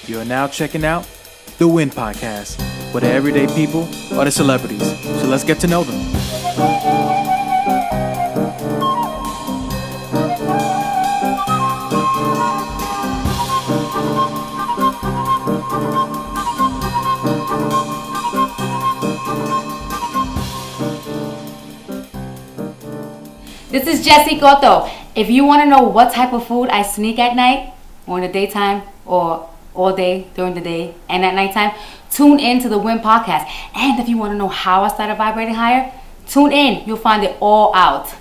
You are now checking out The Win Podcast, where the everyday people are the celebrities. So let's get to know them. This is Jessie Cotto. If you want to know what type of food I sneak at night, or in the daytime, or all day during the day and at nighttime, tune in to the Win Podcast. And if you want to know how I started Vibrating Higher, tune in. You'll find it all out.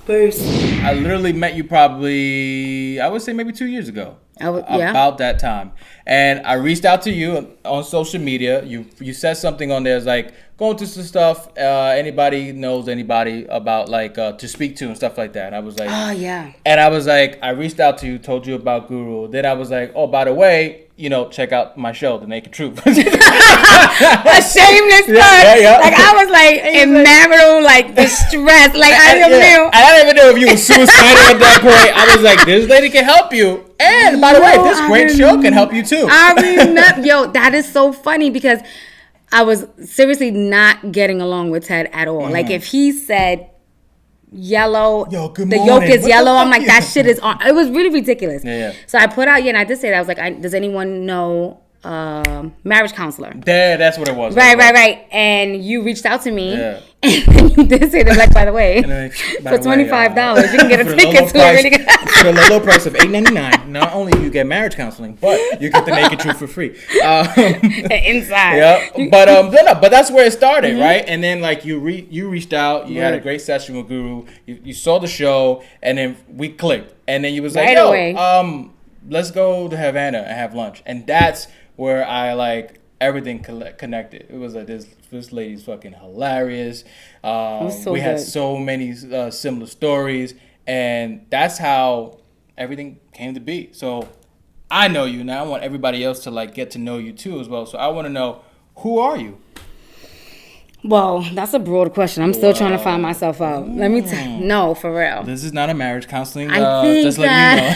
Peace. I literally met you probably, I would say maybe 2 years ago. About that time. And I reached out to you on social media. You said something on there. It's like, going through some stuff. Anybody knows anybody about like to speak to and stuff like that. And I was like, oh yeah. And I was like, I reached out to you, told you about Guru. Then I was like, oh, by the way, check out my show, The Naked Truth. A shameless thug. Yeah. Like I was like in marital distress. Like I didn't know. I didn't even know if you were suicidal at that point. I was like, this lady can help you. And by the way, this great show can help you too. I remember, that is so funny because I was seriously not getting along with Ted at all. Like if he said yellow, the yolk is yellow, I'm like, that shit is on. It was really ridiculous. Yeah. So I put out, and I did say that. I was like, does anyone know marriage counselor? Yeah, that's what it was. Right. And you reached out to me. Yeah. And then you did say that, like, by the way, for $25, you can get a ticket to a really good... For the low price of $8.99, not only do you get marriage counseling, but you get The Naked Truth for free. Inside. Yeah. But that's where it started, right? And then, like, you reached out, you had a great session with Guru, you saw the show, and then we clicked. And then you was like, let's go to Havana and have lunch. And that's where I, everything connected. It was like, this lady's fucking hilarious. We had so many similar stories, and that's how everything came to be. So I know you now. I want everybody else to get to know you too as well. So I want to know, who are you? Well, that's a broad question. I'm still trying to find myself out. Let me tell you. No, for real. This is not a marriage counseling. I think just that...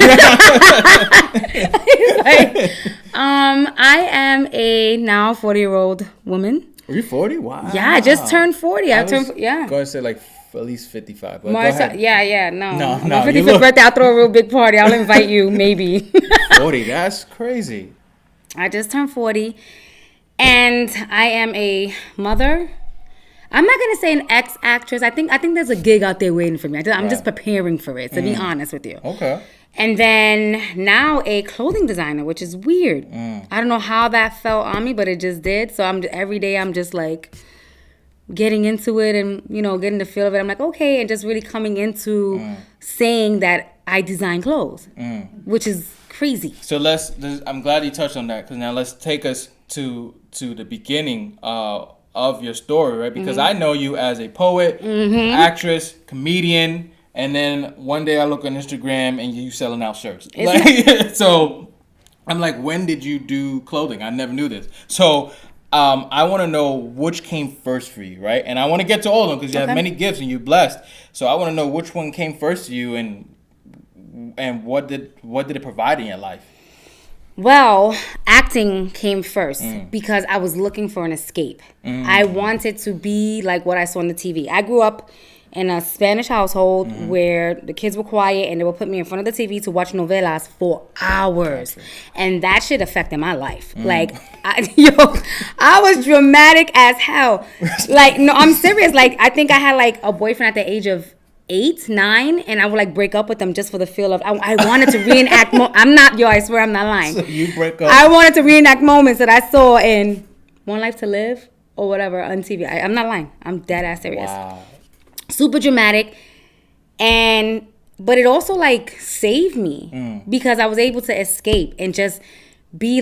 I am a now 40-year-old woman. Are you 40? Wow. Yeah, I just turned 40. I was going to say at least 55. But no. No. My 55th birthday, I'll throw a real big party. I'll invite you, maybe. 40, that's crazy. I just turned 40, and I am a mother. I'm not going to say an ex-actress. I think there's a gig out there waiting for me. I'm just preparing for it, to be honest with you. Okay. And then now a clothing designer, which is weird. I don't know how that fell on me, but it just did. So every day I'm just getting into it and, getting the feel of it. I'm like, okay, and just really coming into saying that I design clothes, which is crazy. So I'm glad you touched on that, because now let's take us to the beginning of your story, right? Because I know you as a poet, actress, comedian. And then one day I look on Instagram and you selling out shirts. So I'm like, when did you do clothing? I never knew this. So I want to know which came first for you, right? And I want to get to all of them because you have many gifts and you're blessed. So I want to know which one came first to you and what did it provide in your life? Well, acting came first because I was looking for an escape. I wanted to be like what I saw on the TV. I grew up in a Spanish household where the kids were quiet and they would put me in front of the TV to watch novelas for hours. Gotcha. And that shit affected my life. I was dramatic as hell. No, I'm serious. I think I had a boyfriend at the age of 8, 9, and I would break up with them just for the feel of I wanted to reenact. I swear I'm not lying. So you break up. I wanted to reenact moments that I saw in One Life to Live or whatever on TV. I'm not lying. I'm dead ass serious. Wow. Super dramatic, but it also saved me because I was able to escape and just be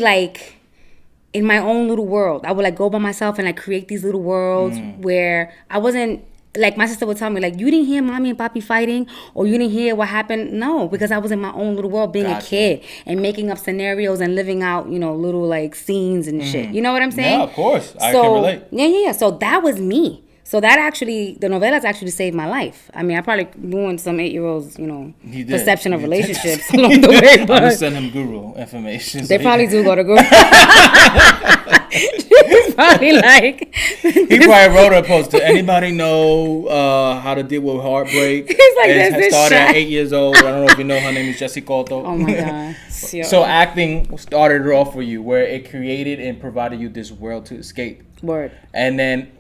in my own little world. I would go by myself and create these little worlds where I wasn't my sister would tell me you didn't hear mommy and papi fighting or you didn't hear what happened. No, because I was in my own little world being a kid and making up scenarios and living out little scenes and shit. You know what I'm saying? Yeah, of course. I can relate. Yeah. So that was me. So that actually, the novelas actually saved my life. I mean, I probably ruined some 8-year-olds, perception of relationships along the way. But I'm gonna send him guru information. They probably do go to guru. Probably like. He probably wrote a post. Does anybody know how to deal with heartbreak? He's like, it started at 8 years old. I don't know if you know, her name is Jessie. Oh my god. So acting started it off for you, where it created and provided you this world to escape. Word. And then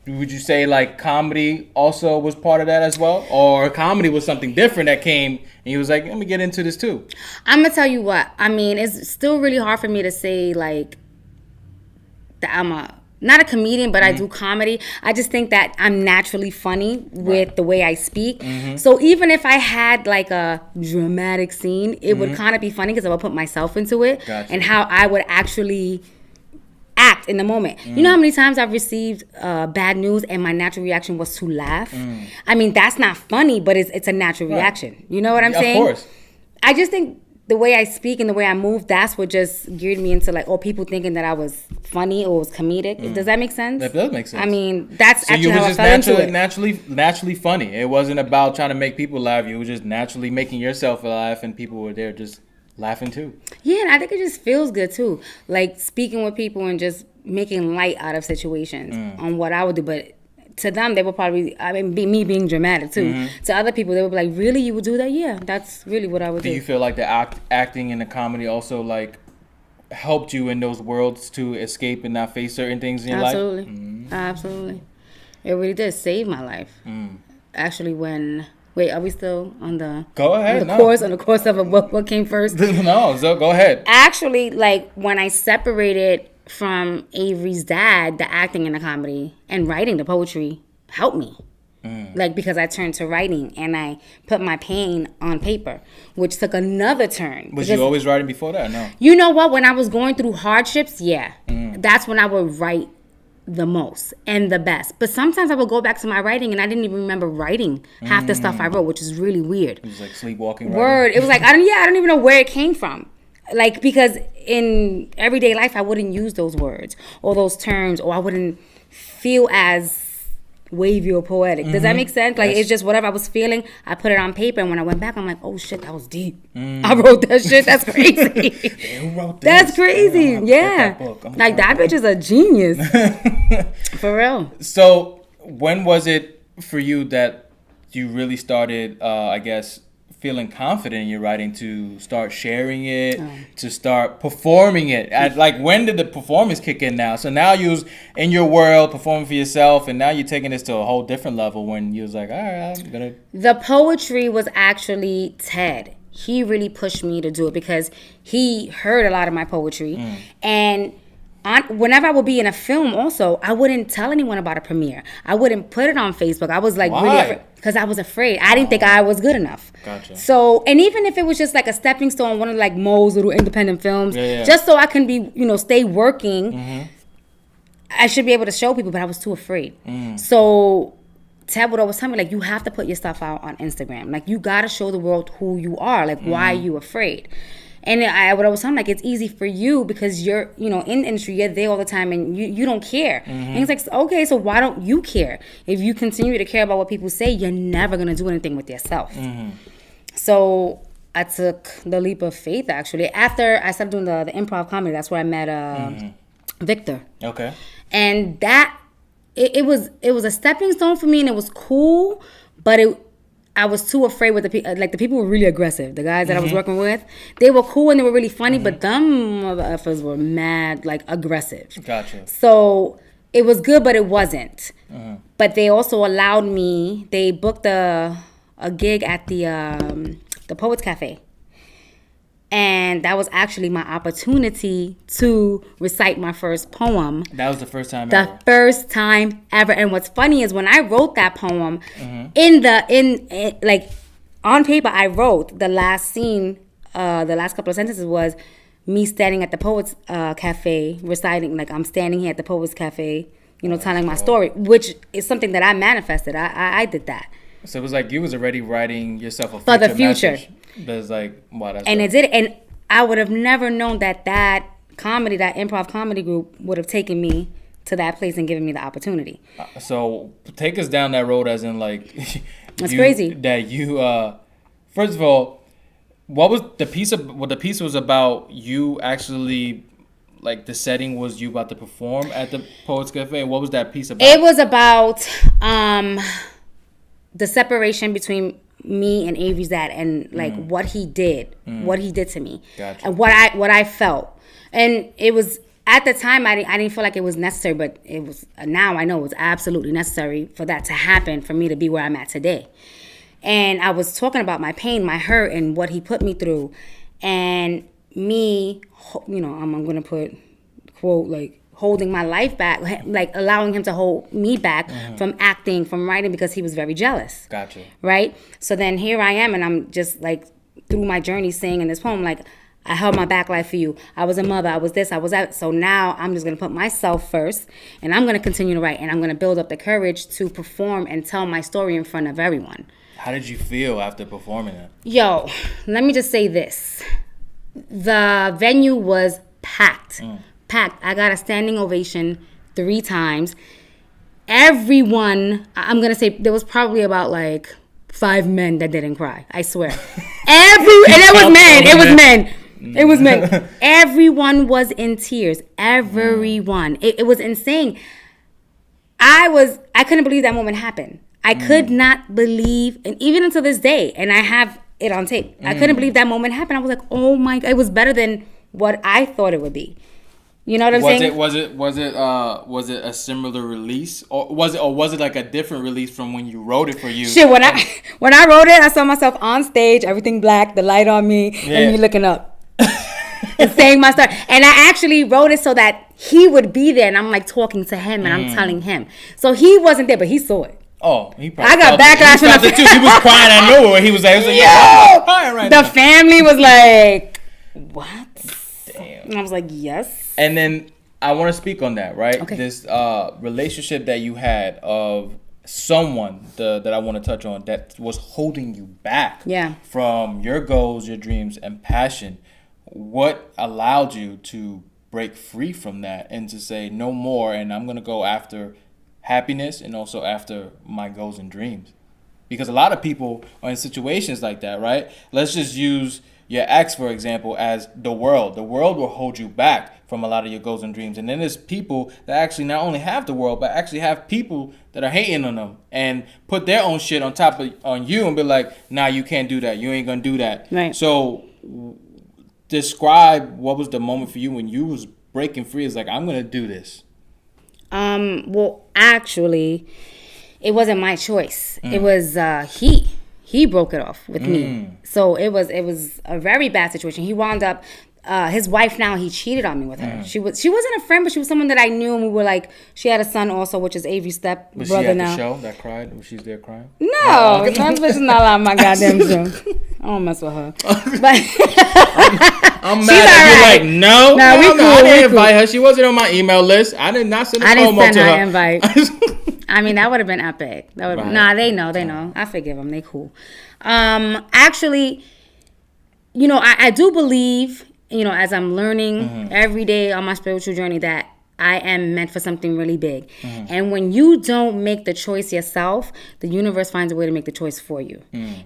would you say like comedy also was part of that as well? Or comedy was something different that came and he was like, let me get into this too? I'm going to tell you what. I mean, it's still really hard for me to say like that I'm not a comedian, but I do comedy. I just think that I'm naturally funny with the way I speak. So even if I had like a dramatic scene, it would kind of be funny because I would put myself into it and how I would actually act in the moment. You know how many times I've received bad news and my natural reaction was to laugh? I mean, that's not funny, but it's a natural reaction. You know what I'm saying? Of course. I just think the way I speak and the way I move, that's what just geared me into like, people thinking that I was funny or was comedic. Does that make sense? That does make sense. I mean, that's so actually you was how just I fell into it. naturally funny. It wasn't about trying to make people laugh. You were just naturally making yourself laugh, and people were there just laughing too. Yeah, and I think it just feels good too. Like speaking with people and just making light out of situations on what I would do. But to them, they would probably, me being dramatic too. To other people, they would be like, really, you would do that? Yeah, that's really what I would do. Do you feel like the acting and the comedy also like helped you in those worlds to escape and not face certain things in your life? Absolutely. It really did save my life. Actually, wait, are we still on the... Go ahead. On the course of what came first? No, so go ahead. Actually, like when I separated from Avery's dad, the acting and the comedy and writing the poetry helped me. Like because I turned to writing and I put my pain on paper, which took another turn. Was you always writing before that? No. You know what? When I was going through hardships, that's when I would write the most and the best. But sometimes I would go back to my writing and I didn't even remember writing half the stuff I wrote, which is really weird. It was like sleepwalking. Word. It was like I don't even know where it came from. Like because in everyday life I wouldn't use those words or those terms, or I wouldn't feel as wavy or poetic. Does that make sense? Like it's just whatever I was feeling, I put it on paper, and when I went back, I'm like, oh shit, that was deep. I wrote that shit. That's crazy. Who wrote this? That's crazy. Yeah. Like that bitch is a genius. For real. So when was it for you that you really started, I guess, feeling confident in your writing to start sharing it, to start performing it? Like, when did the performance kick in now? So now you was in your world performing for yourself, and now you're taking this to a whole different level when you was like, all right, I'm going to... The poetry was actually Ted. He really pushed me to do it because he heard a lot of my poetry. And whenever I would be in a film also, I wouldn't tell anyone about a premiere. I wouldn't put it on Facebook. I was like, really... Because I was afraid. I didn't think I was good enough. Gotcha. So, and even if it was just like a stepping stone, one of like Mo's little independent films, just so I can be, stay working, I should be able to show people, but I was too afraid. So, Ted would always tell me, like, you have to put your stuff out on Instagram. Like, you got to show the world who you are. Like, why are you afraid? And I would always tell him, like, it's easy for you because you're, in the industry, you're there all the time and you don't care. And he's like, okay, so why don't you care? If you continue to care about what people say, you're never going to do anything with yourself. So I took the leap of faith, actually. After I started doing the improv comedy, that's where I met Victor. Okay. And that, it was a stepping stone for me, and it was cool, but I was too afraid with the people. Like, the people were really aggressive. The guys that I was working with, they were cool and they were really funny, but them motherfuckers were mad, like, aggressive. Gotcha. So it was good, but it wasn't. But they also allowed me. They booked a gig at the Poets Cafe. And that was actually my opportunity to recite my first poem. That was the first time ever? The first time ever. And what's funny is when I wrote that poem, like on paper, I wrote the last scene, the last couple of sentences was me standing at the Poets Cafe, reciting, like I'm standing here at the Poets Cafe, telling my story, which is something that I manifested. I did that. So it was like you was already writing yourself a future for the future. Message. That's like, wow, that's and it did. And I would have never known that improv comedy group would have taken me to that place and giving me the opportunity. So take us down that road, as in like, it's crazy that you. First of all, what was the piece of what the piece was about? You actually. Like the setting was you about to perform at the Poets Cafe. What was that piece about? It was about the separation between me and Avery's dad, and like what he did to me, gotcha. And what I felt. And it was at the time I didn't feel like it was necessary, but it was now I know it was absolutely necessary for that to happen for me to be where I'm at today. And I was talking about my pain, my hurt, and what he put me through, and me, you know, I'm gonna put quote like holding my life back, like allowing him to hold me back from acting, from writing, because he was very jealous. Gotcha. Right? So then here I am, and I'm just like through my journey saying in this poem, like, I held my back life for you. I was a mother. I was this. I was that. So now I'm just going to put myself first, and I'm going to continue to write, and I'm going to build up the courage to perform and tell my story in front of everyone. How did you feel after performing it? Yo, let me just say this. The venue was packed. Packed. I got a standing ovation 3 times. Everyone, I'm going to say there was probably about like 5 men that didn't cry. I swear. And it was men. Everyone was in tears. Everyone. It was insane. I couldn't believe that moment happened. I could not believe, and even until this day, and I have it on tape, I couldn't believe that moment happened. I was like, oh my God, it was better than what I thought it would be. You know what I'm saying? Was it a similar release, or was it like a different release from when you wrote it for you? Shit, when I wrote it, I saw myself on stage, everything black, the light on me, and me looking up and saying my story. And I actually wrote it so that he would be there, and I'm like talking to him, and I'm telling him. So he wasn't there, but he saw it. Oh, he probably. I got backlash from the too. He was crying. I knew it. He was like, "Yo!" Crying right now. The family was like, "What?" Damn. And I was like, "Yes." And then I want to speak on that, right? Okay. This relationship that you had of someone that I want to touch on that was holding you back from your goals, your dreams, and passion. What allowed you to break free from that and to say no more, and I'm going to go after happiness and also after my goals and dreams? Because a lot of people are in situations like that, right? Let's just use your ex, for example, as the world. The world will hold you back from a lot of your goals and dreams. And then there's people that actually not only have the world, but actually have people that are hating on them and put their own shit on you and be like, nah, you can't do that. You ain't gonna do that. Right. So describe what was the moment for you when you was breaking free. It's like, I'm gonna do this. Well, actually, it wasn't my choice. It was he broke it off with me. So it was a very bad situation. He wound up his wife now, he cheated on me with her. She wasn't a friend, but she was someone that I knew, and we were like, she had a son also, which is Avery's step brother now. Was she at the show that cried? Was she there crying? No, that bitch is not allowed my goddamn show. I don't mess with her. But I'm mad that you're like, no, I didn't invite her. She wasn't on my email list. I did not send a promo to her. I didn't send her invite. I mean, that would have been epic. That would Nah, they know. I forgive them. They cool. Actually, you know, I do believe, you know, as I'm learning every day on my spiritual journey, that I am meant for something really big. And when you don't make the choice yourself, the universe finds a way to make the choice for you.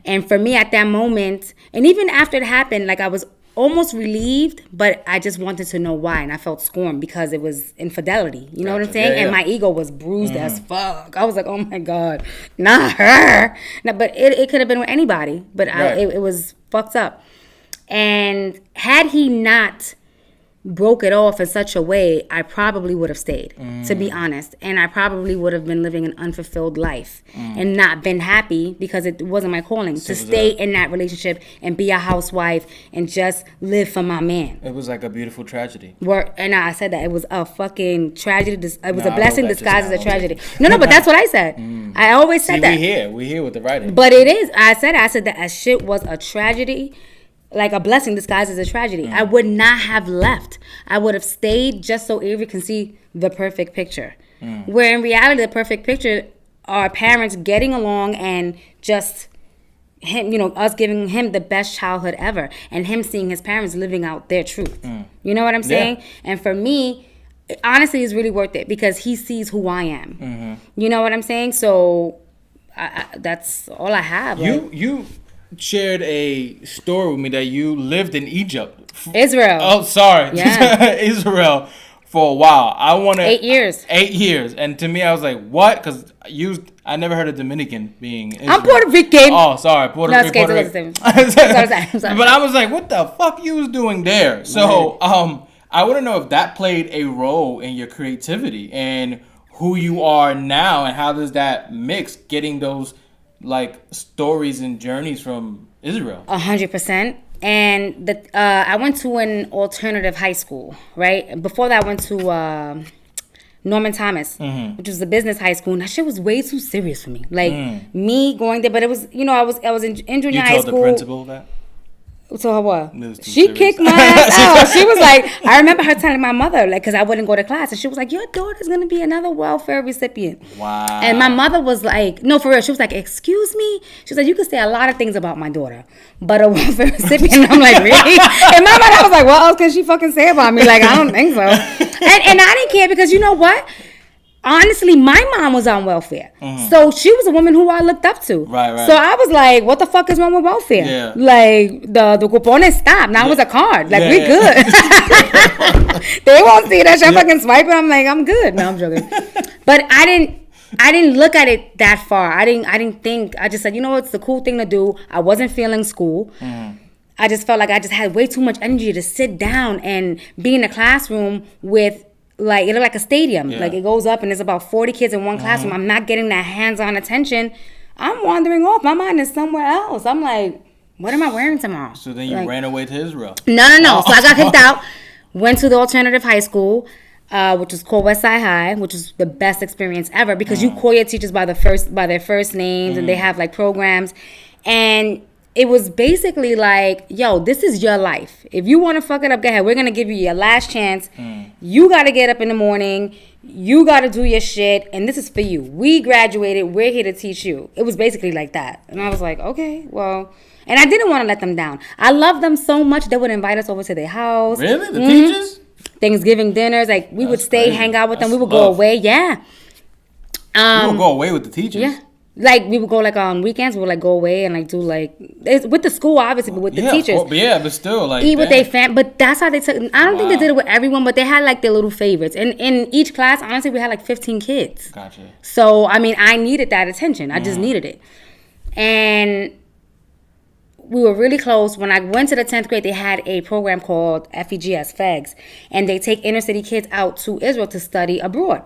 And for me at that moment, and even after it happened, like I was almost relieved, but I just wanted to know why. And I felt scorned because it was infidelity. You know what I'm saying? Yeah. And my ego was bruised as fuck. I was like, oh my God, not her. No, but it could have been with anybody. But it was fucked up. And had he not broke it off in such a way, I probably would have stayed, to be honest. And I probably would have been living an unfulfilled life and not been happy, because it wasn't my calling to stay in that relationship and be a housewife and just live for my man. It was like a beautiful tragedy. And I said that. It was a fucking tragedy. It was a blessing disguised as a tragedy. No, but that's what I said. I always said that. We here with the writing. But it is. I said that shit was a tragedy. Like a blessing disguised as a tragedy. I would not have left. I would have stayed just so Avery can see the perfect picture. Where in reality, the perfect picture are parents getting along and just him, you know, us giving him the best childhood ever, and him seeing his parents living out their truth. You know what I'm saying? And for me, honestly, it's really worth it because he sees who I am. You know what I'm saying? So that's all I have. You shared a story with me that you lived in Egypt. Israel. Oh, sorry. Yeah. Israel for a while. 8 years. 8 years. And to me, I was like, what? Because I never heard of Dominican being Israel. I'm Puerto Rican. Oh, sorry. Puerto Rican. I'm sorry. But I was like, what the fuck you was doing there? So, I want to know if that played a role in your creativity and who you are now, and how does that mix getting those like stories and journeys from Israel? 100%. And I went to an alternative high school, right? Before that, I went to Norman Thomas, which was a business high school. And that shit was way too serious for me. Like me going there, but it was, I was in junior high school. You told the principal that? So her what? She kicked my ass out. She was like, I remember her telling my mother, like, because I wouldn't go to class, and she was like, your daughter's gonna be another welfare recipient. Wow. And my mother was like, no, for real. She was like, excuse me. She was like, you can say a lot of things about my daughter, but a welfare recipient. And I'm like, really? And my mother was like, what else can she fucking say about me? Like, I don't think so. And I didn't care because you know what? Honestly, my mom was on welfare. So she was a woman who I looked up to. Right. So I was like, what the fuck is wrong with welfare? Yeah. Like, the cupones stopped. Now it was a card. Like, we good. They won't see that shit. Fucking swipe it. I'm like, I'm good. No, I'm joking. But I didn't look at it that far. I didn't think. I just said, you know what's the cool thing to do? I wasn't feeling school. I just felt like I just had way too much energy to sit down and be in a classroom with, like, it looked like a stadium. Like, it goes up and there's about 40 kids in one classroom. I'm not getting that hands-on attention. I'm wandering off. My mind is somewhere else. I'm like, what am I wearing tomorrow? So then you ran away to Israel. No. So I got kicked out. Went to the alternative high school, which is called Westside High, which is the best experience ever because you call your teachers by their first names, and they have like programs. And it was basically like, yo, this is your life. If you want to fuck it up, go ahead. We're going to give you your last chance. You got to get up in the morning. You got to do your shit. And this is for you. We graduated. We're here to teach you. It was basically like that. And I was like, okay, well. And I didn't want to let them down. I loved them so much, they would invite us over to their house. Really? The teachers? Thanksgiving dinners. Like, we would stay, hang out with them. We would go away. Yeah. You would go away with the teachers? Yeah. Like, we would go, like, on weekends, we would, like, go away and, like, do, like, it's with the school, obviously, but with the teachers. But still, like, eat with their fam. But that's how they took, I don't think they did it with everyone, but they had, like, their little favorites. And in each class, honestly, we had, like, 15 kids. Gotcha. So, I mean, I needed that attention. I just needed it. And we were really close. When I went to the 10th grade, they had a program called FEGS, and they take inner city kids out to Israel to study abroad.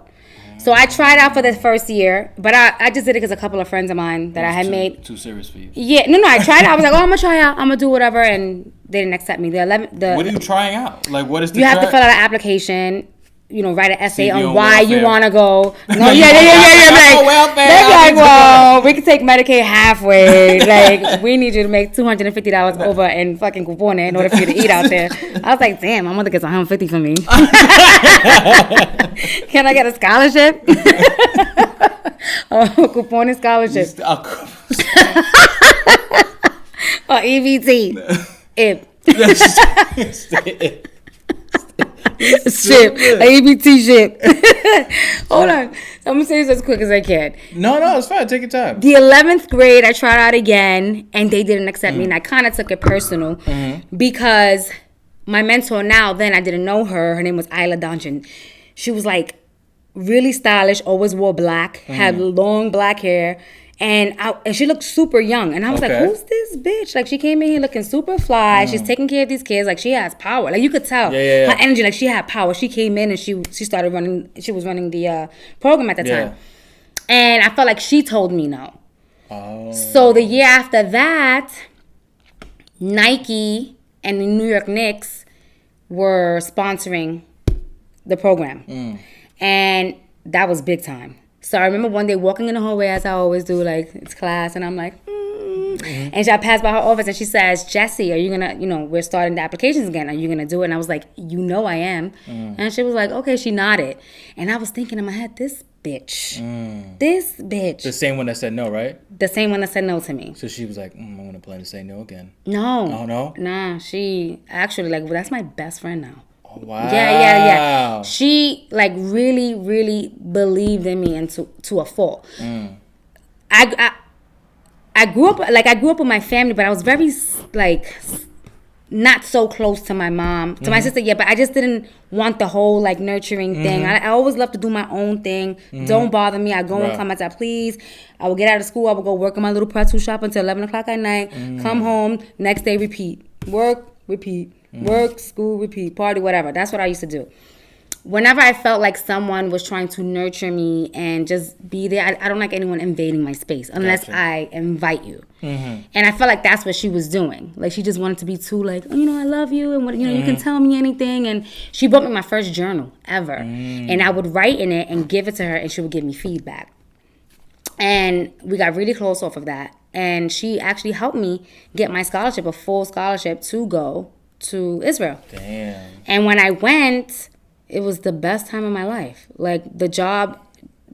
So I tried out for the first year, but I just did it because a couple of friends of mine that I had made. Too serious for you? Yeah, no, I tried out. I was like, oh, I'm going to try out. I'm going to do whatever, and they didn't accept me. What are you trying out? Like, what is the You have to fill out an application. Write an essay on why welfare. You want to go. No, yeah. Like, well, we can take Medicaid halfway. Like, we need you to make $250 over in fucking Cupone in order for you to eat out there. I was like, damn, my mother gets $150 for me. Can I get a scholarship? Cupone scholarship. Or EBT. Ship, ABT ship. Hold on, I'm gonna say this as quick as I can. No, it's fine. Take your time. The 11th grade, I tried out again, and they didn't accept me, and I kind of took it personal because my mentor now, then I didn't know her. Her name was Isla Donchin. She was like really stylish, always wore black, had long black hair. And she looked super young. And I was like, who's this bitch? Like, she came in here looking super fly. She's taking care of these kids. Like, she has power. Like, you could tell her energy. Like, she had power. She came in and she started running. She was running the program at the time. And I felt like she told me no. Oh. So the year after that, Nike and the New York Knicks were sponsoring the program. And that was big time. So I remember one day walking in the hallway, as I always do, like, it's class, and I'm like, And I passed by her office, and she says, Jessie, are you going to, we're starting the applications again. Are you going to do it? And I was like, I am. And she was like, okay, she nodded. And I was thinking in my head, this bitch. This bitch. The same one that said no, right? The same one that said no to me. So she was like, I'm going to plan to say no again. No. Oh, no? Nah, she actually, like, well, that's my best friend now. Wow. Yeah. She like really, really believed in me and to a fault. I grew up with my family, but I was very like not so close to my mom, to my sister. Yeah, but I just didn't want the whole like nurturing thing. I always loved to do my own thing. Don't bother me. I go and come as I please. I would get out of school. I would go work in my little pretzel shop until 11 o'clock at night. Come home. Next day, repeat. Work, repeat. Work, school, repeat. Party, whatever. That's what I used to do. Whenever I felt like someone was trying to nurture me and just be there, I don't like anyone invading my space unless I invite you. And I felt like that's what she was doing. Like, she just wanted to be too like, oh, I love you, and you can tell me anything. And she bought me my first journal ever. And I would write in it and give it to her, and she would give me feedback. And we got really close off of that. And she actually helped me get my scholarship, a full scholarship, to go to Israel. Damn. And when I went, it was the best time of my life. Like, the job,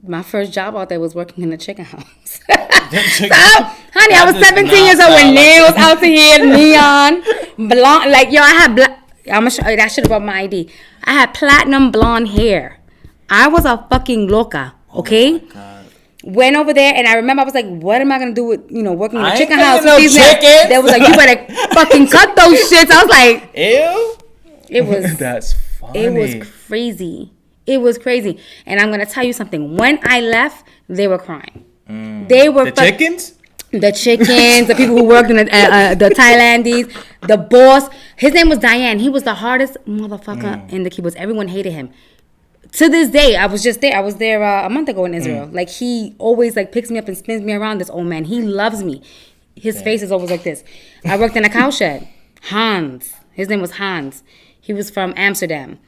my first job out there was working in the chicken house. Honey, I was 17 years old with nails out to here, neon, blonde. Like, yo, I had I'm gonna show you, I should have brought my ID. I had platinum blonde hair. I was a fucking loca, okay? Oh my God. Went over there, and I remember I was like, what am I going to do with, working in the chicken house? No chickens. They was like, you better fucking cut those shits. I was like, ew. It was. That's funny. It was crazy. It was crazy. And I'm going to tell you something. When I left, they were crying. They were. The chickens? The chickens, the people who worked in the Thailandese, the boss. His name was Diane. He was the hardest motherfucker in the keyboards. Everyone hated him. To this day, I was just there. I was there a month ago in Israel. Like, he always like picks me up and spins me around. This old man, he loves me. His face is always like this. I worked in a cow shed. Hans, his name was Hans. He was from Amsterdam.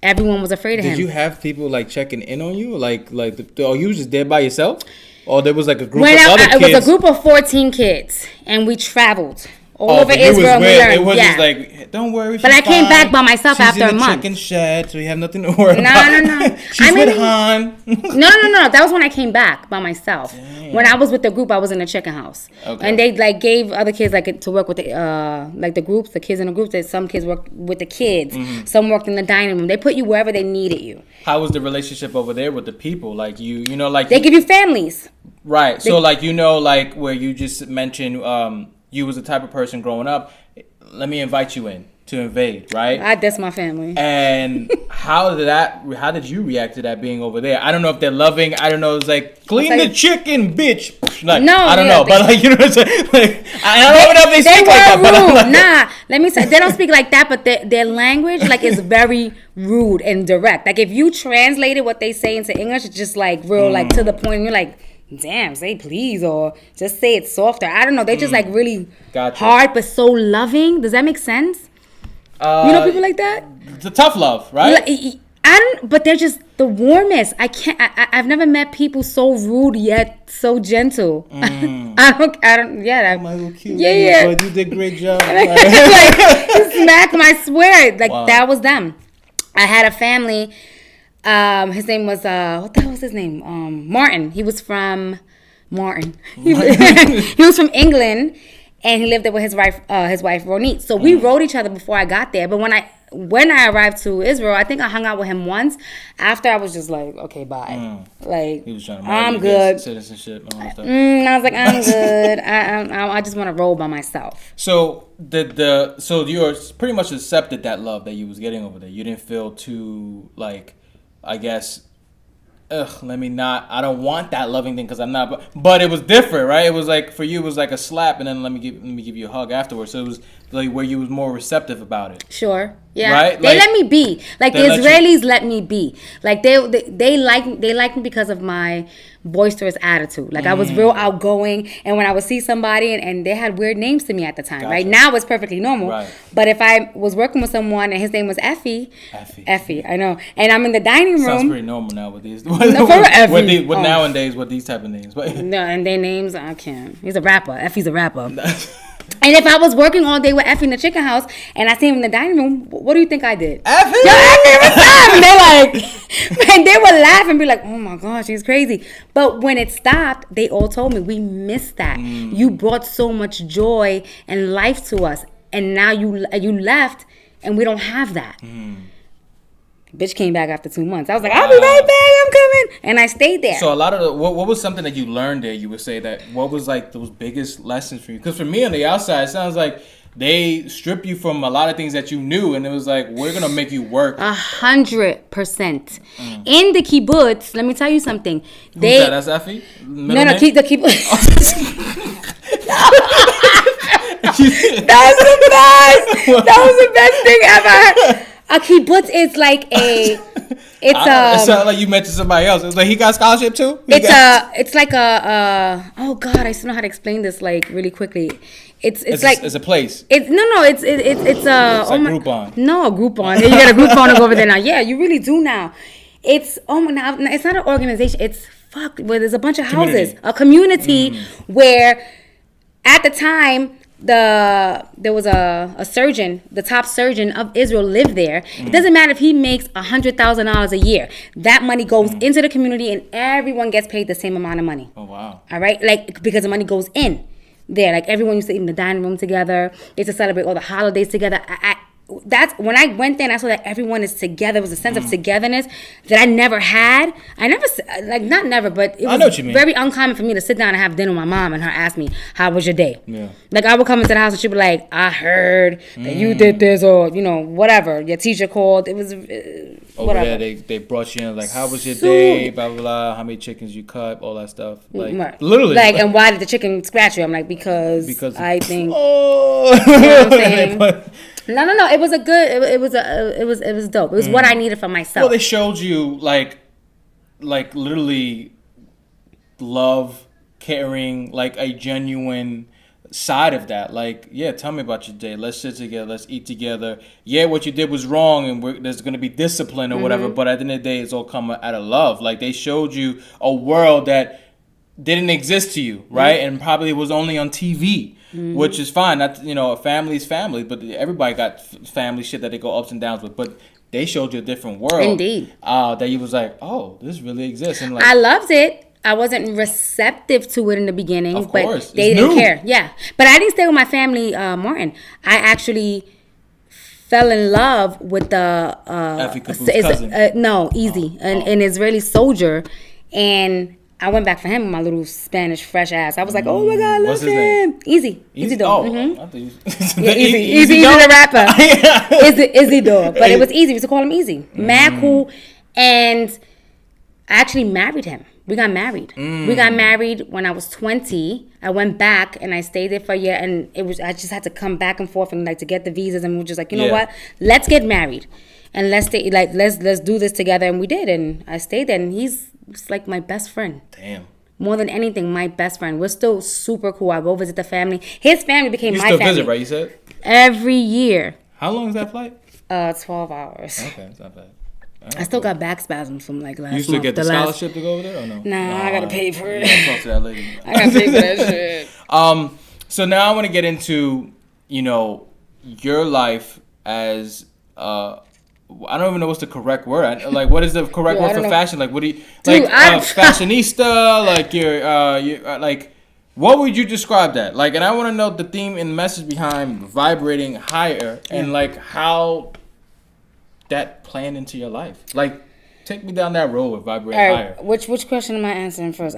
Everyone was afraid of him. Did you have people like checking in on you, or you was just there by yourself, or there was like a group of other kids? It was a group of 14 kids, and we traveled all over Israel. It was just like, don't worry. But I came back by myself after a month. She's in the chicken shed, so you have nothing to worry about. No. She's with Han. No. That was when I came back by myself. Damn. When I was with the group, I was in the chicken house. Okay. And they like gave other kids like to work with the groups, the kids in the groups. That some kids worked with the kids. Some worked in the dining room. They put you wherever they needed you. How was the relationship over there with the people? Like they give you families. Right. So like where you just mentioned you was the type of person growing up, let me invite you in to invade, right? That's my family. And how did you react to that being over there? I don't know if they're loving. I don't know. It's like, clean the chicken, bitch. Like, no, I don't know. But like, what I'm saying? Like, I don't know if they speak like that. But like, nah, let me say, they don't speak like that, but their language like is very rude and direct. Like, if you translated what they say into English, it's just like real like to the point. And you're like, damn, say please, or just say it softer. I don't know. They just like really hard, but so loving. Does that make sense? You know people like that? It's a tough love, right? But they're just the warmest. I've never met people so rude yet so gentle. I don't. Yeah. My little cute. Yeah. But you did a great job. Like, smack them, I swear. Like, that was them. I had a family. His name was what the hell was his name? Martin. He was from He was from England, and he lived there with his wife Ronit. So we wrote each other before I got there. But when I arrived to Israel, I think I hung out with him once. After, I was just like, okay, bye. Like, he was trying to I'm good. Citizenship and all that stuff. I was like, I'm good. I just want to roll by myself. So so you pretty much accepted that love that you was getting over there. You didn't feel too like, I guess, I don't want that loving thing because I'm not, but it was different, right? It was like, for you, it was like a slap, and then let me give you a hug afterwards. So it was like where you was more receptive about it. Sure. Yeah. Right? They let me be. Like, the Israelis let me be. Like, they like me because of my boisterous attitude. Like, I was real outgoing, and when I would see somebody and they had weird names to me at the time, right? Now it's perfectly normal. Right. But if I was working with someone and his name was Effie, I know, and I'm in the dining room. Sounds pretty normal now with these. Nowadays with these type of names. But no, and their names, I can't. He's a rapper. Effie's a rapper. And if I was working all day with Effie in the chicken house and I see him in the dining room, what do you think I did? Effie! Yo, Effie every time! And they're like, and they would laugh and be like, oh my gosh, she's crazy. But when it stopped, they all told me, we missed that. You brought so much joy and life to us. And now you left And we don't have that. Bitch came back after 2 months. I was like, I'll be right back. I'm coming. And I stayed there. So a lot of what was something that you learned there? You would say that what was like those biggest lessons for you? Because for me on the outside, it sounds like they strip you from a lot of things that you knew, and it was like, we're gonna make you work 100%. In the kibbutz, let me tell you something. Who's that? That's Effie? No, the kibbutz. That was the best. That was the best thing ever. A kibbutz is like a. It sounded like you mentioned somebody else. It's like he got scholarship too. It's like a. Oh God, I still know how to explain this like really quickly. It's like it's a place. It's a. It's like Groupon. No, Groupon. You got a Groupon to go over there now. Yeah, you really do now. It's now it's not an organization. It's where there's a bunch of houses, a community where at the time. There was a surgeon, the top surgeon of Israel lived there. It doesn't matter if he makes $100,000 a year. That money goes into the community and everyone gets paid the same amount of money. Oh, wow. All right? Like, because the money goes in there. Like, everyone used to eat in the dining room together. They used to celebrate all the holidays together. That's when I went there and I saw that everyone is together. There was a sense of togetherness that I never had. But it was very uncommon for me to sit down and have dinner with my mom and her ask me, how was your day? Yeah. Like I would come into the house and she'd be like, I heard that you did this or, whatever. Your teacher called. It was whatever. There, they brought you in like, how was your day? Blah, blah, blah. How many chickens you cut? All that stuff. Like, literally. Like, and why did the chicken scratch you? I'm like, because I think. Oh. You know what I'm saying? No. It was a good. It was dope. It was what I needed for myself. Well, they showed you like literally love, caring, like a genuine side of that. Like, yeah, tell me about your day. Let's sit together. Let's eat together. Yeah, what you did was wrong, and there's going to be discipline or whatever. But at the end of the day, it's all come out of love. Like they showed you a world that didn't exist to you, right? And probably was only on TV. Which is fine. Not family's family, but everybody got family shit that they go ups and downs with. But they showed you a different world. Indeed. That you was like, oh, this really exists. And like, I loved it. I wasn't receptive to it in the beginning, of course. But they didn't care. Yeah, but I didn't stay with my family, Martin. I actually fell in love with the cousin. An Israeli soldier, and I went back for him with my little Spanish fresh ass. I was like, oh my God, I love him. Easy dog. Easy the rapper. Easy dog. But it was easy. We used to call him Easy. Mad cool. And I actually married him. We got married. We got married when I was 20. I went back and I stayed there for a year. And I just had to come back and forth and like to get the visas. And we were just like, you know what? Let's get married. And let's stay, like, let's do this together. And we did. And I stayed there. And he's like my best friend. Damn. More than anything, my best friend. We're still super cool. I go visit the family. His family became my family. You still visit, right? You said? Every year. How long is that flight? 12 hours. Okay, it's not bad. I still got back spasms from like last month. You still get the scholarship to go over there or no? Nah, I gotta pay for it. Talk to that lady. I gotta pay for that shit. So now I want to get into, your life as I don't even know what's the correct word. Like, what is the correct word for fashion? Like, what do you fashionista? Like, you're like, what would you describe that? Like, and I want to know the theme and message behind Vibrating Higher and like how that planned into your life. Like, take me down that road with Vibrating Higher. Which question am I answering first?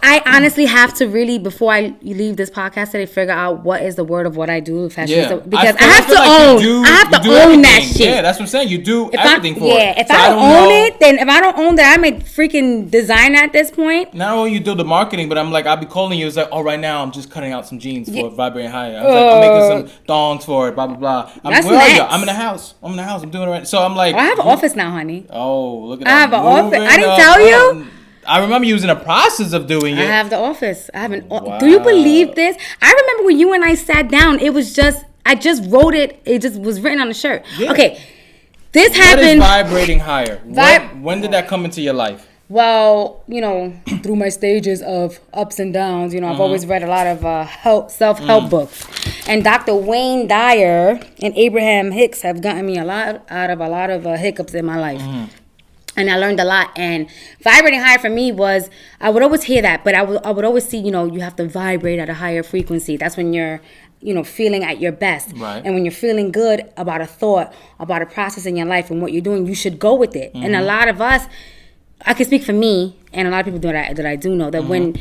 I honestly have to really, before I leave this podcast today, figure out what is the word of what I do. Because I have to own that shit. Yeah, that's what I'm saying. You do everything for it. Yeah, if I don't own it, then if I don't own that, I may freaking design at this point. Not only you do the marketing, but I'm like, I'll be calling you. It's like, oh, right now I'm just cutting out some jeans for Vibrating Higher. I'm making some thongs for it, blah, blah, blah. Where are you? I'm in the house. I'm doing it right. So I'm like. I have an office now, honey. Oh, look at I have an office. I didn't tell you. I remember you was in the process of doing it. I have the office. I have an. Wow. Do you believe this? I remember when you and I sat down. It was just. I just wrote it. It just was written on the shirt. Yeah. Okay. This happened. What is Vibrating Higher? When did that come into your life? Well, through my stages of ups and downs, I've always read a lot of self-help books. And Dr. Wayne Dyer and Abraham Hicks have gotten me out of a lot of hiccups in my life. And I learned a lot. And Vibrating Higher for me was, I would always hear that, but I would always see, you have to vibrate at a higher frequency. That's when you're feeling at your best. Right. And when you're feeling good about a thought, about a process in your life and what you're doing, you should go with it. And a lot of us, I can speak for me and a lot of people that I do know that when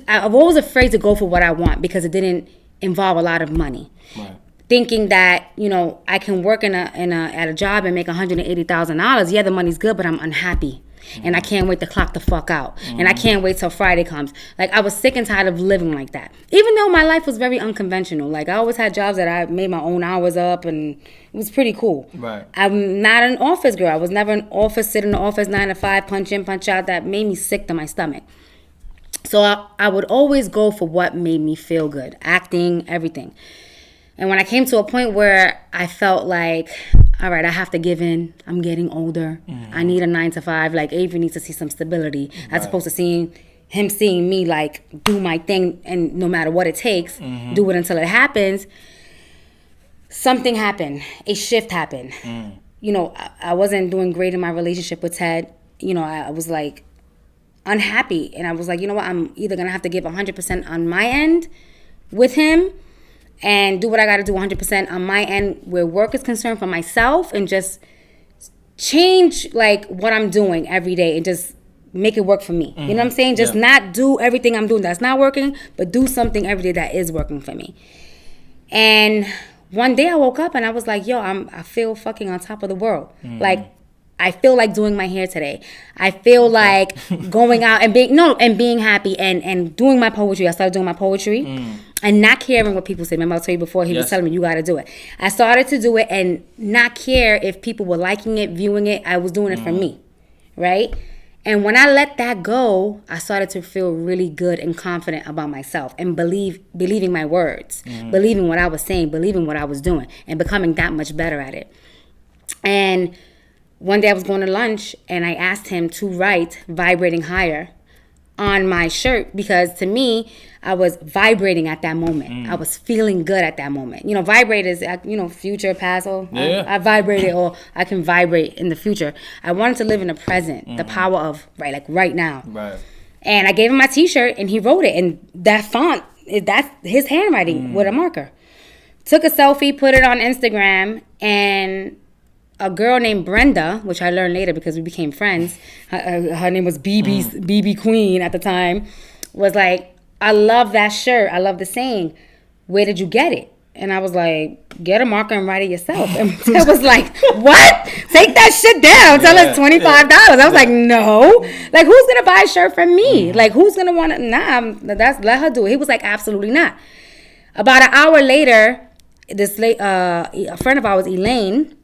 I'm always afraid to go for what I want because it didn't involve a lot of money. Right. Thinking that, I can work at a job and make $180,000. Yeah, the money's good, but I'm unhappy. And I can't wait to clock the fuck out. And I can't wait till Friday comes. Like, I was sick and tired of living like that. Even though my life was very unconventional. Like, I always had jobs that I made my own hours up, and it was pretty cool. Right. I'm not an office girl. I was never an office, sit in the office 9 to 5, punch in, punch out. That made me sick to my stomach. So I would always go for what made me feel good. Acting, everything. And when I came to a point where I felt like, all right, I have to give in. I'm getting older. I need a 9 to 5. Like, Avery needs to see some stability as opposed to seeing me, like, do my thing and no matter what it takes, do it until it happens. Something happened. A shift happened. I wasn't doing great in my relationship with Ted. I was, like, unhappy. And I was like, you know what? I'm either going to have to give 100% on my end with him and do what I got to do 100% on my end where work is concerned for myself and just change, like, what I'm doing every day and just make it work for me. You know what I'm saying? Just not do everything I'm doing that's not working, but do something every day that is working for me. And one day I woke up and I was like, yo, I feel fucking on top of the world. Like, I feel like doing my hair today. I feel like going out and being happy and doing my poetry. I started doing my poetry and not caring what people say. Remember I told you before, he was telling me, you got to do it. I started to do it and not care if people were liking it, viewing it. I was doing it for me, right? And when I let that go, I started to feel really good and confident about myself and believing my words, believing what I was saying, believing what I was doing, and becoming that much better at it. And one day I was going to lunch and I asked him to write Vibrating Higher on my shirt because to me, I was vibrating at that moment. I was feeling good at that moment. Vibrate is, future, past. I vibrated or I can vibrate in the future. I wanted to live in the present, the power of right now. Right. And I gave him my t-shirt and he wrote it. And that font, that's his handwriting with a marker. Took a selfie, put it on Instagram, and a girl named Brenda, which I learned later because we became friends, her name was BB Queen at the time, was like, I love that shirt. I love the saying. Where did you get it? And I was like, get a marker and write it yourself. And I was like, what? Take that shit down. Tell us $25. I was like, no. Like, who's going to buy a shirt from me? Like, who's going to want to? Nah, let her do it. He was like, absolutely not. About an hour later, a friend of ours, Elaine,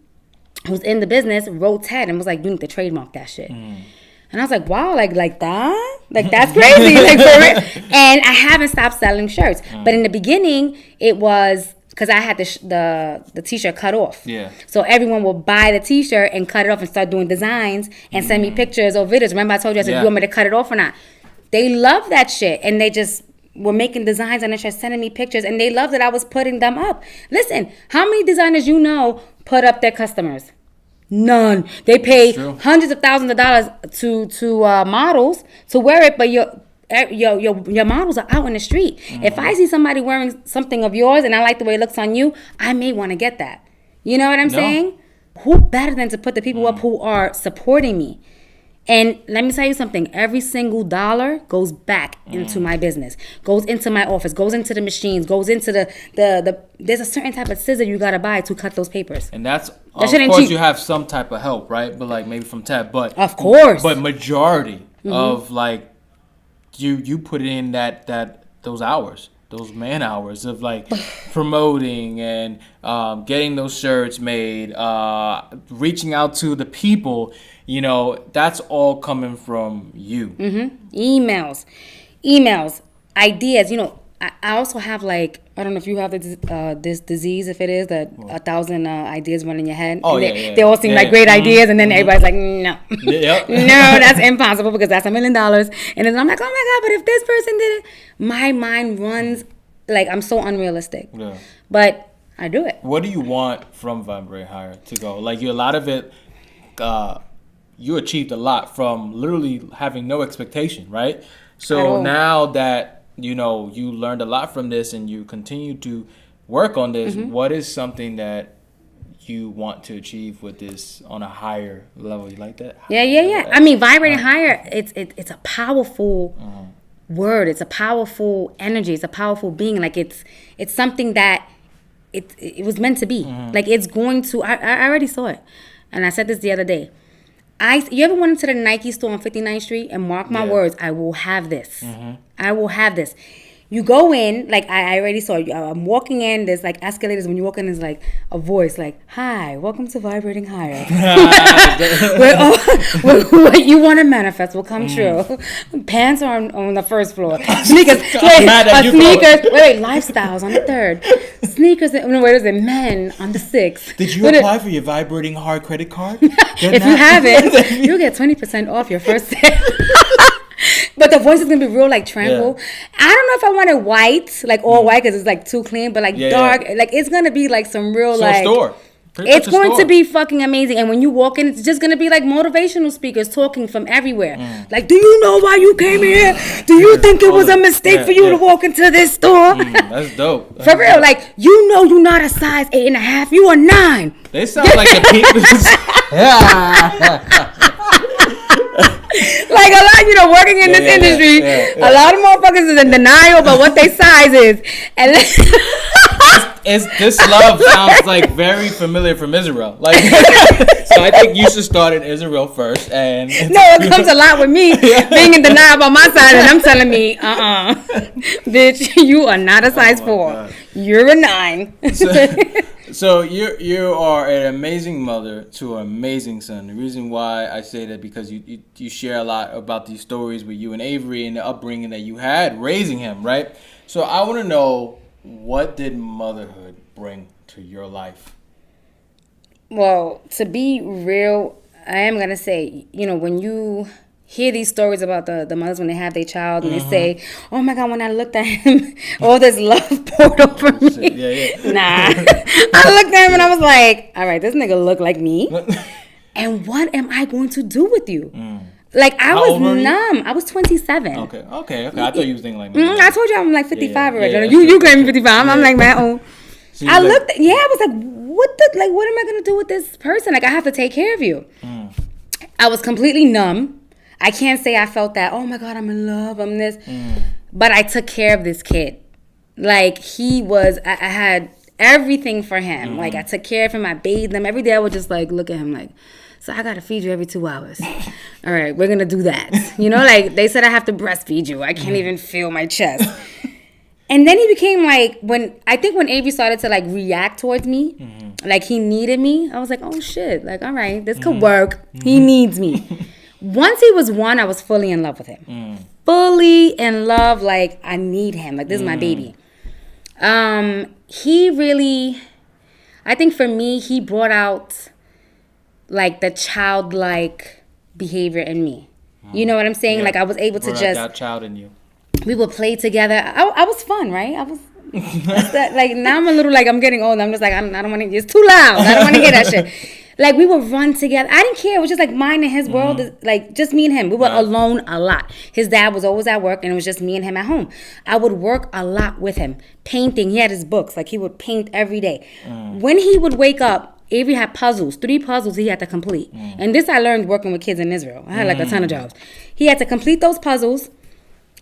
who's in the business, wrote Ted and was like, you need to trademark that shit. And I was like, wow, like that? Like, that's crazy. Like, for real. And I haven't stopped selling shirts. But in the beginning, it was because I had the t-shirt cut off. Yeah. So everyone would buy the t-shirt and cut it off and start doing designs and send me pictures or videos. Remember I told you, I said, you want me to cut it off or not? They love that shit. And they just were making designs and they're just sending me pictures. And they loved that I was putting them up. Listen, how many designers put up their customers? None. They pay hundreds of thousands of dollars to models to wear it, but your models are out in the street. If I see somebody wearing something of yours and I like the way it looks on you, I may want to get that. You know what I'm saying? Who better than to put the people up who are supporting me? And let me tell you something. Every single dollar goes back into my business, goes into my office, goes into the machines, goes into the there's a certain type of scissor you got to buy to cut those papers. And of course, you have some type of help, right? But like maybe from Ted, but of course. But majority of like you put in those hours. Those man hours of like promoting and getting those shirts made, reaching out to the people, that's all coming from you. Emails, ideas. I also have like, I don't know if you have this disease, if it is that 1,000 ideas run in your head. Oh, They all seem like great ideas, and then everybody's like, no, no, that's impossible because that's $1 million. And then I'm like, oh my God, but if this person did it, my mind runs like I'm so unrealistic. Yeah. But I do it. What do you want from Vibrating Higher to go? Like a lot of it, you achieved a lot from literally having no expectation, right? So now that you learned a lot from this and you continue to work on this, what is something that you want to achieve with this on a higher level? You like that? Yeah. I mean, vibrating higher, it's a powerful word. It's a powerful energy. It's a powerful being. Like it's something that it was meant to be. Like it's going to, I already saw it. And I said this the other day. You ever went into the Nike store on 59th Street and mark my words, I will have this. I will have this. You go in, like I already saw you. I'm walking in, there's like escalators. When you walk in, there's like a voice like, "Hi, welcome to Vibrating Higher." What you want to manifest will come true. Pants are on the first floor. Sneakers, lifestyles on the third. Sneakers, men on the sixth. Did you apply for your Vibrating Hard credit card? If you haven't, you'll get 20% off your first sale. But the voice is gonna be real, like tranquil. Yeah. I don't know if I want it white, like all white, because it's like too clean. But like dark, like it's gonna be like some real like. Store. It's going to be fucking amazing. And when you walk in, it's just gonna be like motivational speakers talking from everywhere. Like, do you know why you came here? Do you think it was a mistake for you to walk into this store? That's dope. For real, like you know you're not a size 8.5. You are 9. They sound like the people. Like a lot, working in this industry, a lot of motherfuckers is in denial about what their size is. And this love sounds like very familiar from Israel. Like, so I think you should start in Israel first. And no, it comes a lot with me being in denial about my size, and I'm telling me, bitch, you are not a size 4. God. You're a 9. So you are an amazing mother to an amazing son. The reason why I say that because you share a lot about these stories with you and Avery and the upbringing that you had raising him, right? So I want to know, what did motherhood bring to your life? Well, to be real, I am gonna say, when you hear these stories about the mothers when they have their child and they say, "Oh my God, when I looked at him, all this love poured over me." Nah, I looked at him and I was like, "All right, this nigga look like me, and what am I going to do with you?" Like I was numb. I was 27. Okay. I thought you was thinking like me. I told you I'm like 55 already. You claim me 55. I'm like man. Oh. So I looked. I was like, what am I gonna do with this person? Like I have to take care of you. I was completely numb. I can't say I felt that, oh my God, I'm in love, I'm this. But I took care of this kid. Like he was, I had everything for him. Like I took care of him, I bathed him. Every day I would just like look at him like, so I gotta feed you every 2 hours. All right, we're gonna do that. Like they said I have to breastfeed you. I can't even feel my chest. And then he became like, when Avery started to like react towards me, like he needed me, I was like, oh shit, like all right, this could work. He needs me. Once he was 1, I was fully in love with him. Fully in love, like I need him. Like this is my baby. He really, I think for me, he brought out like the childlike behavior in me. You know what I'm saying? Like I was able to just that child in you. We would play together. I was fun, right? I was like now I'm a little like I'm getting old. I'm just like I don't want to. It's too loud. I don't want to hear that shit. Like we would run together. I didn't care. It was just like mine and his world. Like just me and him. We were alone a lot. His dad was always at work, and it was just me and him at home. I would work a lot with him, painting. He had his books. Like he would paint every day. When he would wake up, Avery had puzzles. 3 puzzles he had to complete. And this I learned working with kids in Israel. I had like a ton of jobs. He had to complete those puzzles,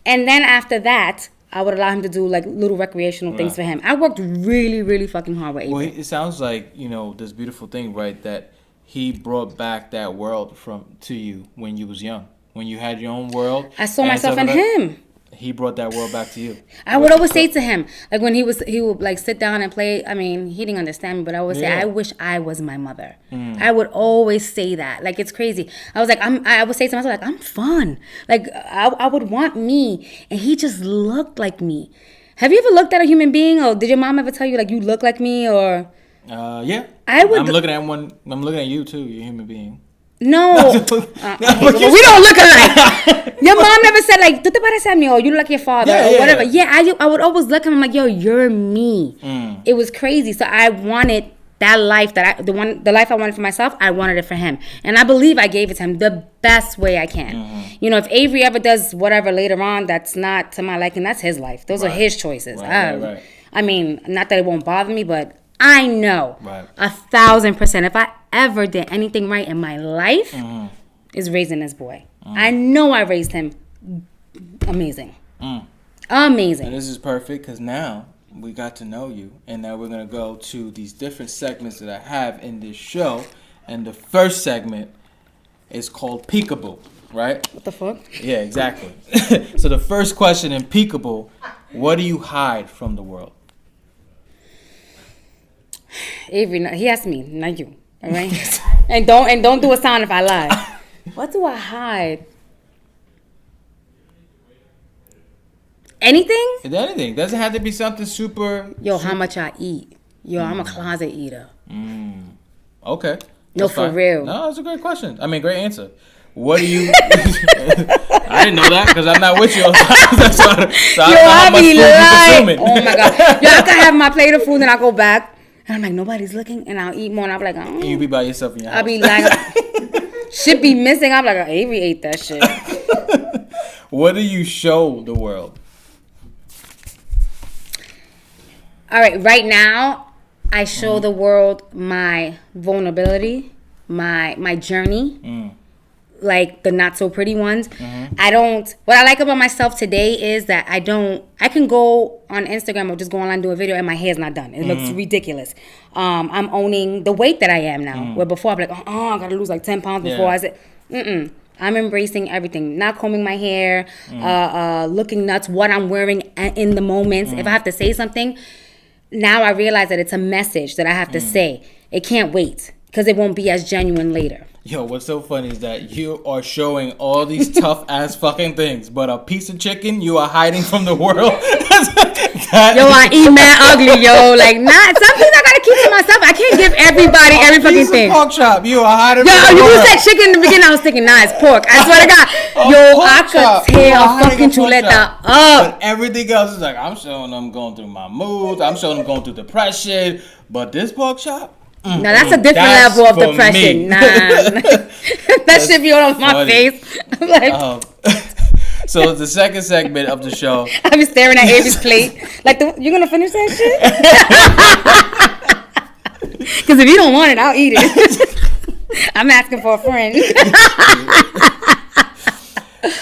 and then after that, I would allow him to do like little recreational things for him. I worked really, really fucking hard with Avery. Well, it sounds like, this beautiful thing, right? That he brought back that world to you when you was young. When you had your own world. I saw myself in him. He brought that world back to you. I would always say to him, like when he would like sit down and play. I mean, he didn't understand me, but I would say, I wish I was my mother. I would always say that. Like it's crazy. I was like, I would say to myself, like I'm fun. Like I would want me, and he just looked like me. Have you ever looked at a human being, or did your mom ever tell you like you look like me, or? Yeah. I'm looking at one. I'm looking at you too. You're a human being. No, we don't look alike. Your mom never said like, "Tú te pareces a mí," or "You look like your father," or whatever. I would always look at him like, "Yo, you're me." It was crazy. So I wanted that life the life I wanted for myself. I wanted it for him, and I believe I gave it to him the best way I can. If Avery ever does whatever later on that's not to my liking, that's his life. Those are his choices. Right. I mean, not that it won't bother me, but I know 1,000% if I ever did anything right in my life, is raising this boy. I know I raised him amazing. Amazing. And this is perfect because now we got to know you, and now we're going to go to these different segments that I have in this show. And the first segment is called Peekaboo, right? What the fuck? Yeah, exactly. So the first question in Peekaboo, what do you hide from the world? Avery, he asked me, not you. All right? and don't do a sound if I lie. What do I hide? Anything? Anything. Doesn't have to be something super... Yo, how much I eat. Yo, I'm a closet eater. Okay. No, for real. No, that's a great question. I mean, great answer. What do you... I didn't know that because I'm not with you. So I be lying. Oh, my God. Yo, I can have my plate of food and I go back. And I'm like, nobody's looking. And I'll eat more. And I'll be like, oh. You be by yourself in your house. I'll be like... shit be missing. I'm like, Avery ate that shit. What do you show the world? All right now, I show the world my vulnerability, my journey, like the not so pretty ones. What I like about myself today is that I can go on Instagram or just go online and do a video and my hair's not done. It looks ridiculous. I'm owning the weight that I am now. Where before I'd be like, I gotta lose like 10 pounds before I said, I'm embracing everything. Not combing my hair, looking nuts, what I'm wearing in the moments. If I have to say something, now I realize that it's a message that I have to say. It can't wait because it won't be as genuine later. Yo, what's so funny is that you are showing all these tough ass fucking things, but a piece of chicken you are hiding from the world. Yo, I eat mad ugly, yo. Like, some things I gotta keep to myself. I can't give everybody every fucking thing. Pork chop, you are hiding from the world. You said chicken in the beginning, I was thinking, nah, it's pork. I swear to God. Yo, I could tear a fucking chuleta up. But everything else is like, I'm showing them going through my moods. I'm showing them going through depression. But this pork chop? Now that's a different level of depression. Nah. That should be on my face. I'm like... So the second segment of the show. I be staring at Avery's plate. Like, you gonna finish that shit? Because if you don't want it, I'll eat it. I'm asking for a friend.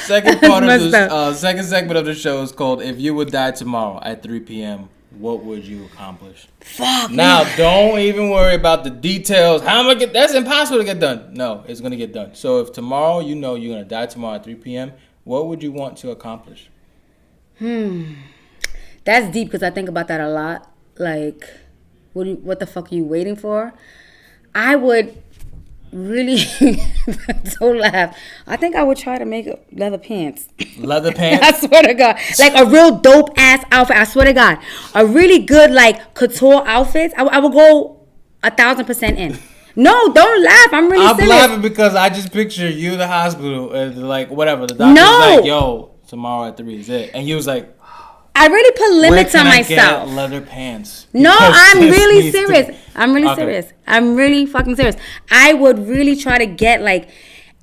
Second segment of the show is called "If You Would Die Tomorrow at 3 p.m. What would you accomplish?" Fuck. Now, don't even worry about the details. How am I get? That's impossible to get done. No, it's gonna get done. So if tomorrow you know you're gonna die tomorrow at 3 p.m., what would you want to accomplish? That's deep because I think about that a lot. Like, what the fuck are you waiting for? I would really, don't laugh. I think I would try to make leather pants. Leather pants? I swear to God. Like a real dope ass outfit. I swear to God. A really good like couture outfit. I would go 1,000% in. No, don't laugh. I'm really serious. I'm laughing because I just picture you in the hospital and like whatever. The doctor's like, yo, tomorrow at 3 is it. And you was like, I really put limits on myself. Where can I get leather pants? No, I'm really serious. I'm really serious. I'm really fucking serious. I would really try to get like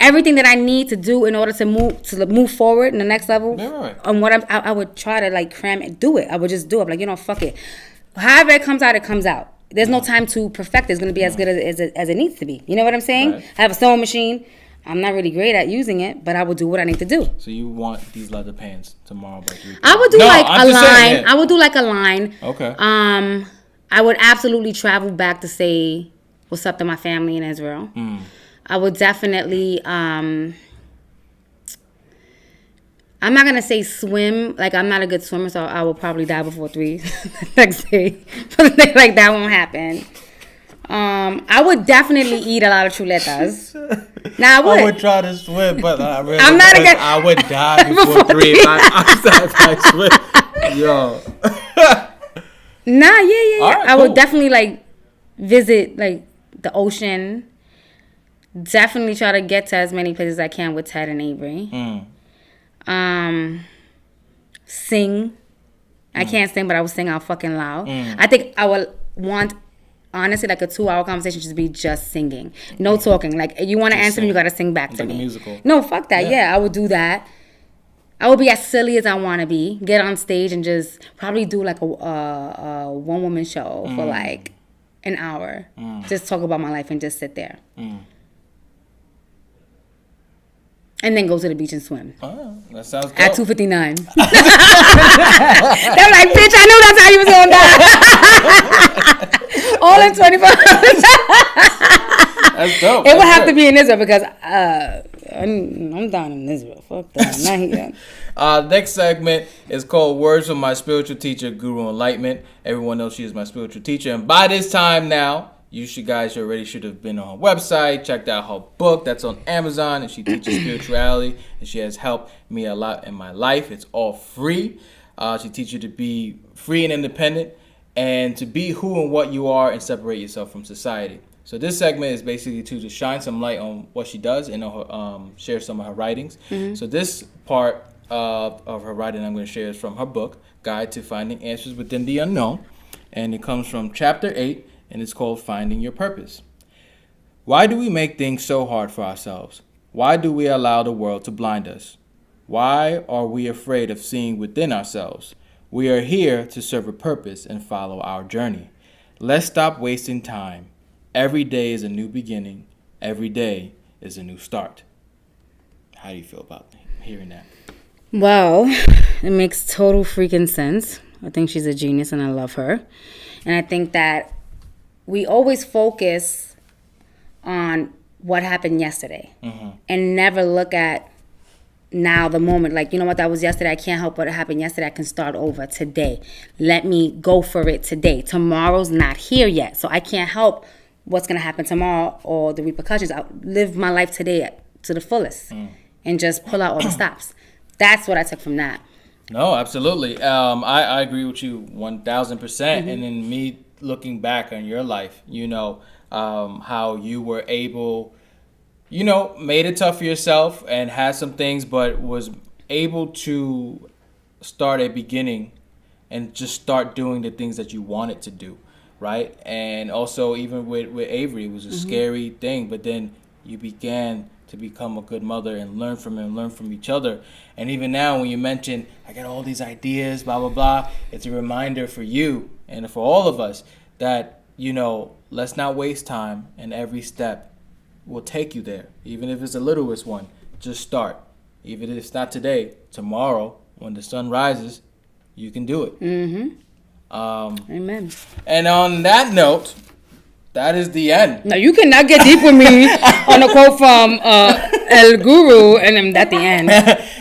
everything that I need to do in order to move forward in the next level. Right. And what I would try to like cram it, do it. I would just do it. Like, fuck it. However it comes out, it comes out. There's no time to perfect it. It's going to be as good as it needs to be. You know what I'm saying? Right. I have a sewing machine. I'm not really great at using it, but I will do what I need to do. So you want these leather pants tomorrow by 3 p.m. I would do a line. I would do like a line. Okay. I would absolutely travel back to say what's up to my family in Israel. I would definitely... I'm not going to say swim. Like, I'm not a good swimmer, so I will probably die before 3 next day. Like, that won't happen. I would definitely eat a lot of chuletas. Now, I would try to swim, but I'm not against... I would die before 3 if I swim. Yo. Nah, yeah. Right, I would definitely, like, visit, like, the ocean. Definitely try to get to as many places as I can with Ted and Avery. Sing. I can't sing, but I will sing out fucking loud. I think I would want, honestly, like a 2-hour conversation just be just singing. No talking. Like, you want to answer me, you got to sing back to me. Like a musical. No, fuck that. Yeah, I would do that. I will be as silly as I want to be. Get on stage and just probably do like a one-woman show for like an hour. Just talk about my life and just sit there. And then go to the beach and swim. Oh, that sounds dope. At 2:59. They're like, bitch, I knew that's how you was going to die. All in 24 hours. That's dope. It would have to be in Israel because I'm down in Israel. Fuck that. Not here. Next segment is called Words from My Spiritual Teacher, Guru Enlightenment. Everyone knows she is my spiritual teacher. And by this time now, you guys already should have been on her website, checked out her book that's on Amazon, and she teaches spirituality, and she has helped me a lot in my life. It's all free. She teaches you to be free and independent, and to be who and what you are and separate yourself from society. So this segment is basically to shine some light on what she does and share some of her writings. So this part of her writing I'm going to share is from her book, Guide to Finding Answers Within the Unknown, and it comes from chapter 8, and it's called Finding Your Purpose. Why do we make things so hard for ourselves? Why do we allow the world to blind us? Why are we afraid of seeing within ourselves? We are here to serve a purpose and follow our journey. Let's stop wasting time. Every day is a new beginning. Every day is a new start. How do you feel about hearing that? Well, it makes total freaking sense. I think she's a genius and I love her. And I think that we always focus on what happened yesterday and never look at now, the moment. Like, you know what, that was yesterday. I can't help what happened yesterday. I can start over today. Let me go for it today. Tomorrow's not here yet, so I can't help what's going to happen tomorrow or the repercussions. I'll live my life today to the fullest and just pull out all the stops. That's what I took from that. No, absolutely. I agree with you 1,000%. And then me looking back on your life, how you were able, made it tough for yourself and had some things, but was able to start a beginning and just start doing the things that you wanted to do, right? And also even with Avery, it was a scary thing, but then you began to become a good mother and learn from him, learn from each other. And even now when you mention, I got all these ideas, blah, blah, blah, it's a reminder for you and for all of us that, let's not waste time, and every step will take you there. Even if it's the littlest one, just start. Even if it's not today, tomorrow, when the sun rises, you can do it. Amen. And on that note, that is the end. No, you cannot get deep with me on a quote from El Guru, and then at the end.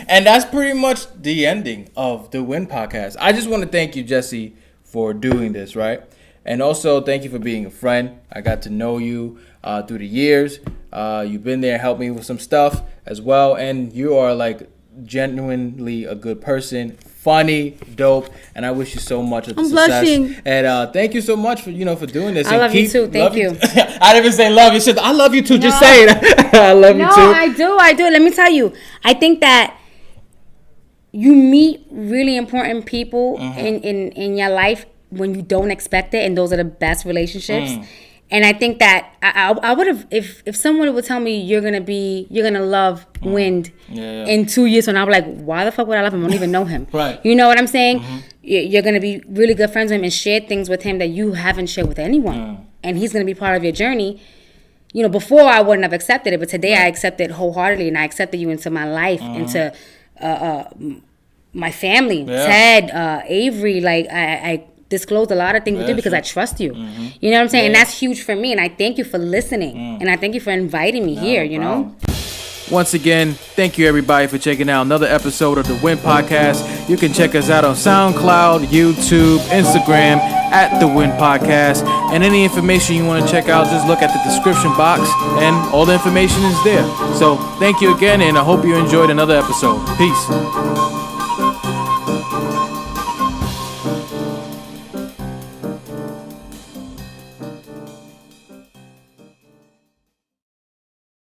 And that's pretty much the ending of the Win Podcast. I just want to thank you, Jessie, for doing this, right? And also, thank you for being a friend. I got to know you through the years. You've been there, helped me with some stuff as well. And you are like genuinely a good person, funny, dope, and I wish you so much of the success. Blushing. And thank you so much for for doing this. I love you too. Thank you. I didn't even say love you. I love you too. No. Just say it. I love you too. No, I do. Let me tell you. I think that you meet really important people in your life when you don't expect it, and those are the best relationships. And I think that I would have, if someone would tell me you're gonna love Wind in 2 years, and I'm like, why the fuck would I love him? I don't even know him. Right. You know what I'm saying? You're gonna be really good friends with him and share things with him that you haven't shared with anyone, and he's gonna be part of your journey. Before I wouldn't have accepted it, but today I accept it wholeheartedly, and I accepted you into my life, into my family, Ted, Avery. Like I disclosed a lot of things with you because I trust you. You know what I'm saying? And that's huge for me. And I thank you for listening. And I thank you for inviting me here, Once again, thank you everybody for checking out another episode of the Win Podcast. You can check us out on SoundCloud, YouTube, Instagram at the Win Podcast. And any information you want to check out, just look at the description box and all the information is there. So thank you again, and I hope you enjoyed another episode. Peace.